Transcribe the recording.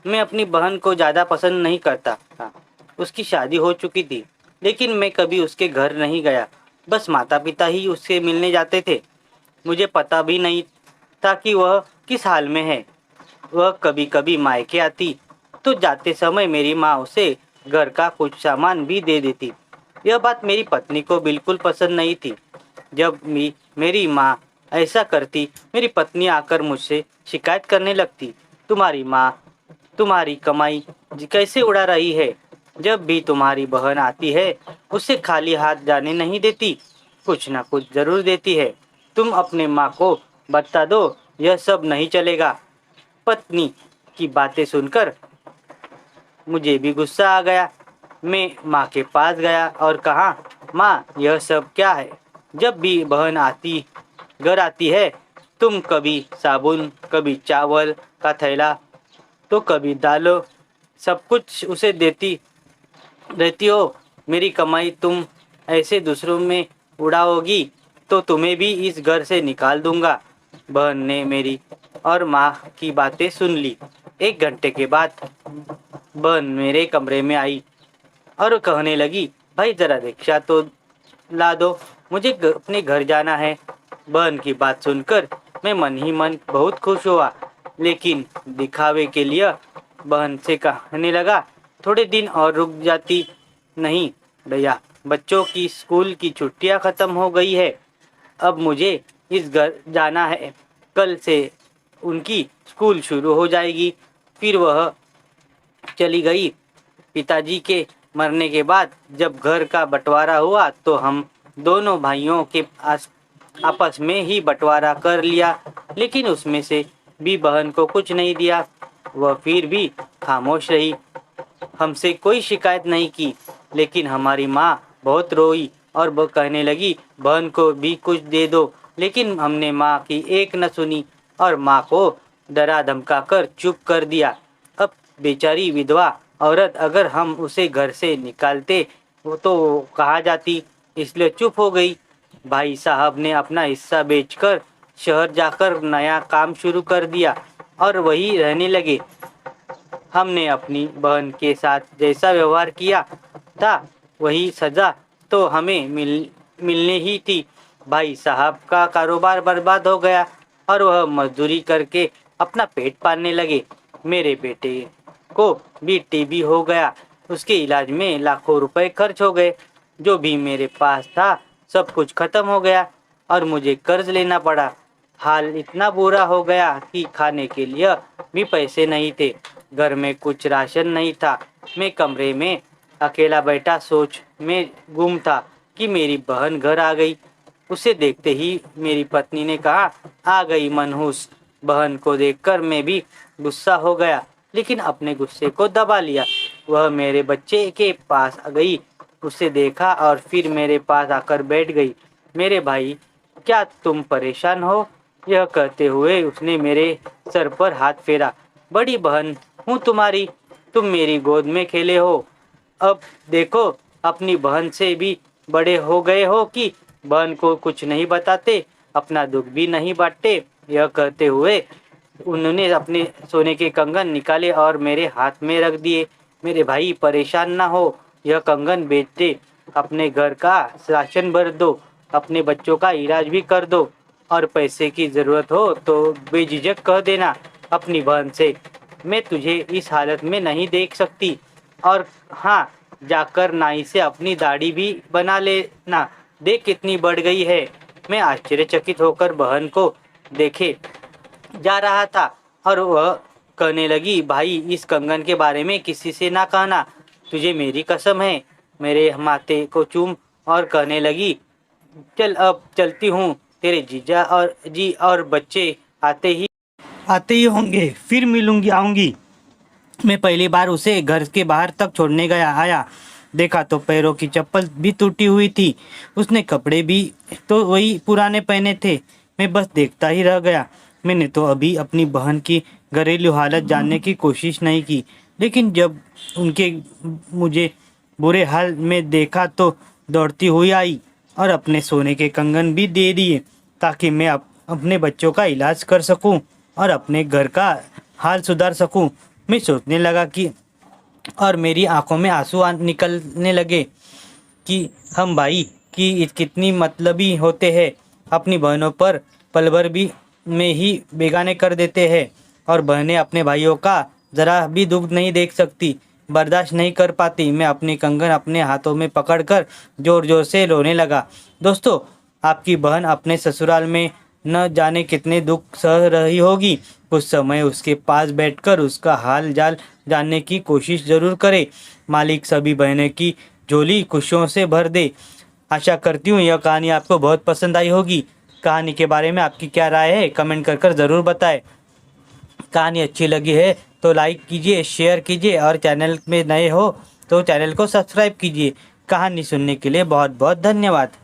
मैं अपनी बहन को ज़्यादा पसंद नहीं करता था। उसकी शादी हो चुकी थी, लेकिन मैं कभी उसके घर नहीं गया। बस माता पिता ही उससे मिलने जाते थे। मुझे पता भी नहीं था कि वह किस हाल में है। वह कभी कभी मायके आती तो जाते समय मेरी माँ उसे घर का कुछ सामान भी दे देती। यह बात मेरी पत्नी को बिल्कुल पसंद नहीं थी। जब मेरी माँ ऐसा करती, मेरी पत्नी आकर मुझसे शिकायत करने लगती, तुम्हारी माँ तुम्हारी कमाई कैसे उड़ा रही है। जब भी तुम्हारी बहन आती है उसे खाली हाथ जाने नहीं देती, कुछ ना कुछ जरूर देती है। तुम अपने माँ को बता दो, यह सब नहीं चलेगा। पत्नी की बातें सुनकर मुझे भी गुस्सा आ गया। मैं माँ के पास गया और कहा, माँ यह सब क्या है। जब भी बहन आती घर आती है, तुम कभी साबुन, कभी चावल का थैला, तो कभी दालों, सब कुछ उसे देती रहती हो। मेरी कमाई तुम ऐसे दूसरों में उड़ाओगी तो तुम्हें भी इस घर से निकाल दूंगा। बहन ने मेरी और माँ की बातें सुन ली। 1 घंटे के बाद बहन मेरे कमरे में आई और कहने लगी, भाई जरा रिक्शा तो ला दो, मुझे अपने घर जाना है। बहन की बात सुनकर मैं मन ही मन बहुत खुश हुआ, लेकिन दिखावे के लिए बहन से कहने लगा, थोड़े दिन और रुक जाती नहीं भैया, बच्चों की स्कूल की छुट्टियां खत्म हो गई है, अब मुझे इस घर जाना है। कल से उनकी स्कूल शुरू हो जाएगी। फिर वह चली गई। पिताजी के मरने के बाद जब घर का बंटवारा हुआ तो हम दोनों भाइयों के आपस में ही बंटवारा कर लिया, लेकिन उसमें से भी बहन को कुछ नहीं दिया। वह फिर भी खामोश रही, हमसे कोई शिकायत नहीं की। लेकिन हमारी माँ बहुत रोई और वो कहने लगी, बहन को भी कुछ दे दो। लेकिन हमने माँ की एक न सुनी और माँ को डरा धमका कर चुप कर दिया। अब बेचारी विधवा औरत, अगर हम उसे घर से निकालते वो तो कहा जाती, इसलिए चुप हो गई। भाई साहब ने अपना हिस्सा बेचकर शहर जाकर नया काम शुरू कर दिया और वही रहने लगे। हमने अपनी बहन के साथ जैसा व्यवहार किया था वही सजा तो हमें मिलनी ही थी। भाई साहब का कारोबार बर्बाद हो गया और वह मजदूरी करके अपना पेट पालने लगे। मेरे बेटे को भी टीबी हो गया, उसके इलाज में लाखों रुपए खर्च हो गए। जो भी मेरे पास था सब कुछ खत्म हो गया और मुझे कर्ज लेना पड़ा। हाल इतना बुरा हो गया कि खाने के लिए भी पैसे नहीं थे, घर में कुछ राशन नहीं था। मैं कमरे में अकेला बैठा सोच में गुम था कि मेरी बहन घर आ गई। उसे देखते ही मेरी पत्नी ने कहा, आ गई मनहूस। बहन को देखकर मैं भी गुस्सा हो गया, लेकिन अपने गुस्से को दबा लिया। वह मेरे बच्चे के पास आ गई, उसे देखा और फिर मेरे पास आकर बैठ गई। मेरे भाई, क्या तुम परेशान हो? यह कहते हुए उसने मेरे सर पर हाथ फेरा। बड़ी बहन हूँ तुम्हारी, तुम मेरी गोद में खेले हो। अब देखो, अपनी बहन से भी बड़े हो गए हो कि बहन को कुछ नहीं बताते, अपना दुख भी नहीं बांटते। यह कहते हुए उन्होंने अपने सोने के कंगन निकाले और मेरे हाथ में रख दिए। मेरे भाई, परेशान ना हो, यह कंगन बेच दे, अपने घर का राशन भर दो, अपने बच्चों का इलाज भी कर दो और पैसे की ज़रूरत हो तो बेझिझक कह देना अपनी बहन से, मैं तुझे इस हालत में नहीं देख सकती। और हाँ, जाकर नाई से अपनी दाढ़ी भी बना लेना, देख कितनी बढ़ गई है। मैं आश्चर्यचकित होकर बहन को देखे जा रहा था और वह कहने लगी, भाई इस कंगन के बारे में किसी से ना कहना, तुझे मेरी कसम है। मेरे माथे को चूम और कहने लगी, चल अब चलती हूँ, तेरे जीजा और जी और बच्चे आते ही होंगे, फिर मिलूंगी आऊंगी। मैं पहली बार उसे घर के बाहर तक छोड़ने आया, देखा तो पैरों की चप्पल भी टूटी हुई थी। उसने कपड़े भी तो वही पुराने पहने थे। मैं बस देखता ही रह गया। मैंने तो अभी अपनी बहन की घरेलू हालत जानने की कोशिश नहीं की, लेकिन जब उनके मुझे बुरे हाल में देखा तो दौड़ती हुई आई और अपने सोने के कंगन भी दे दिए ताकि मैं अपने बच्चों का इलाज कर सकूं और अपने घर का हाल सुधार सकूं। मैं सोचने लगा कि और मेरी आंखों में आंसू निकलने लगे कि हम भाई की कितनी मतलबी होते हैं। अपनी बहनों पर पल भर भी में ही बेगाने कर देते हैं और बहनें अपने भाइयों का ज़रा भी दुख नहीं देख सकती, बर्दाश्त नहीं कर पाती। मैं अपनी कंगन अपने हाथों में पकड़कर ज़ोर ज़ोर से रोने लगा। दोस्तों, आपकी बहन अपने ससुराल में न जाने कितने दुख सह रही होगी। कुछ समय उसके पास बैठकर उसका हाल जाल जानने की कोशिश ज़रूर करें। मालिक सभी बहनों की झोली खुशियों से भर दे। आशा करती हूँ यह कहानी आपको बहुत पसंद आई होगी। कहानी के बारे में आपकी क्या राय है कमेंट कर ज़रूर बताएं। कहानी अच्छी लगी है तो लाइक कीजिए, शेयर कीजिए और चैनल में नए हो तो चैनल को सब्सक्राइब कीजिए। कहानी सुनने के लिए बहुत बहुत धन्यवाद।